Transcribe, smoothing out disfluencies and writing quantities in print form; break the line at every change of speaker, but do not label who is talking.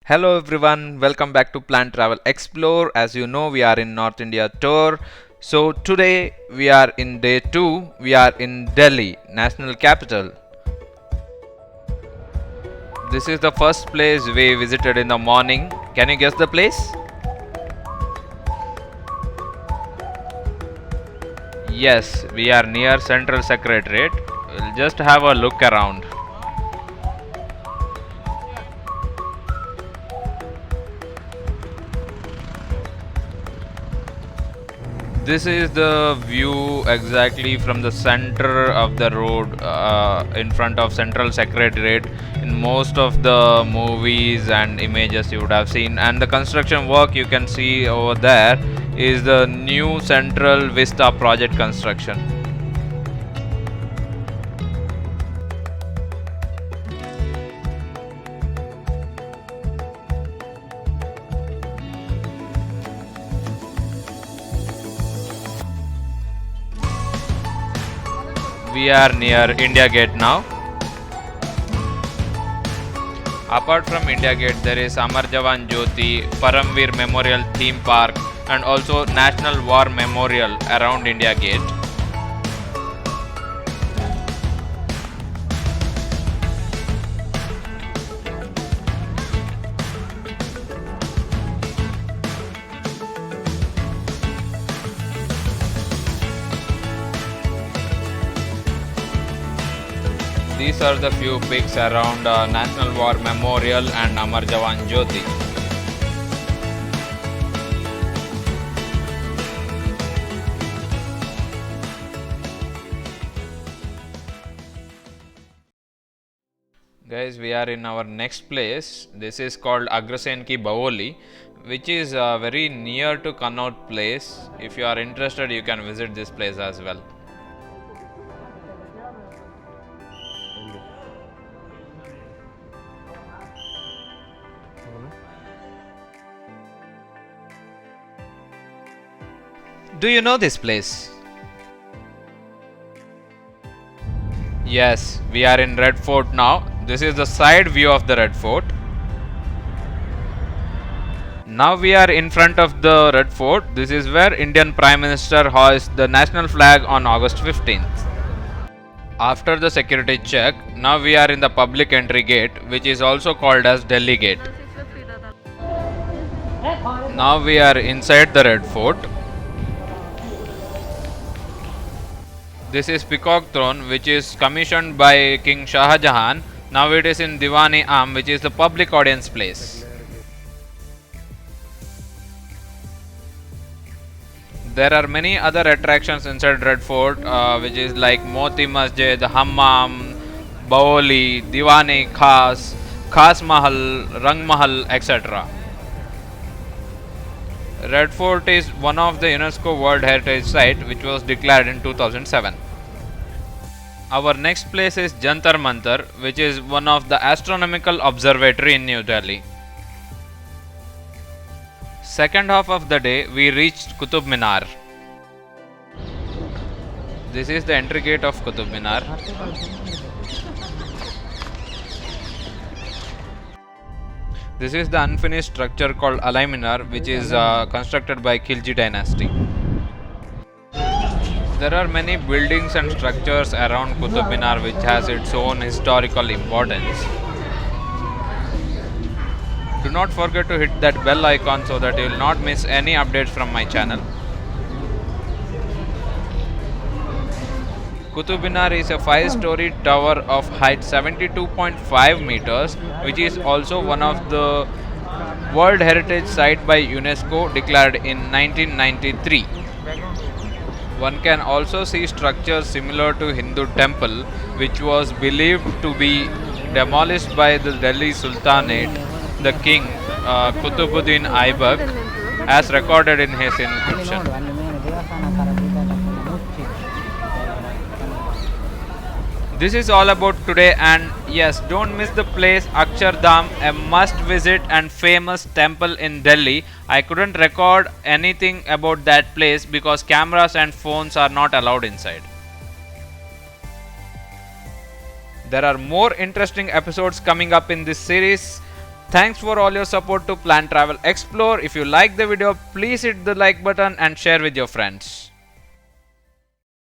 Hello everyone, welcome back to Plan Travel Explore. As you know, we are in North India tour. So today we are in day 2. We are in Delhi, national capital. This is the first place we visited in the morning. Can you guess the place? Yes, we are near Central Secretariat. We'll just have a look around. This is the view exactly from the center of the road in front of Central Secretariat. In most of the movies and images you would have seen, and the construction work you can see over there is the new Central Vista project construction. We are near India Gate now. Apart from India Gate, there is Amar Jawan Jyothi, Param Vir Memorial Theme Park, and also National War Memorial around India Gate. These are the few pics around National War Memorial and Amar Jawan Jyothi. Guys, we are in our next place. This is called Agrasenki Baoli, which is very near to Connaught Place. If you are interested, you can visit this place as well. Do you know this place? Yes, we are in Red Fort now. This is the side view of the Red Fort. Now we are in front of the Red Fort. This is where Indian Prime Minister hoists the national flag on August 15th. After the security check, now we are in the public entry gate, which is also called as Delhi Gate. Now we are inside the Red Fort. This is Peacock Throne, which is commissioned by King Shah Jahan. Now it is in Diwani Am, which is the public audience place. There are many other attractions inside Red Fort, which is like Moti Masjid, Hammam, Baoli, Diwani Khas Mahal, Rang Mahal, etc. Red Fort is one of the UNESCO World Heritage Site, which was declared in 2007. Our next place is Jantar Mantar, which is one of the astronomical observatory in New Delhi. Second half of the day, we reached Kutub Minar. This is the entry gate of Kutub Minar. This is the unfinished structure called Alai Minar, which is constructed by Khilji dynasty. There are many buildings and structures around Kutub Minar which has its own historical importance. Do not forget to hit that bell icon so that you will not miss any updates from my channel. Kutub Minar is a 5-story tower of height 72.5 meters, which is also one of the World Heritage Site by UNESCO declared in 1993. One can also see structures similar to Hindu temple, which was believed to be demolished by the Delhi Sultanate, the king Kutubuddin Aibak, as recorded in his inscription. This is all about today, and yes, don't miss the place Akshardham, a must visit and famous temple in Delhi. I couldn't record anything about that place because cameras and phones are not allowed inside. There are more interesting episodes coming up in this series. Thanks for all your support to Plan Travel Explore. If you like the video, please hit the like button and share with your friends.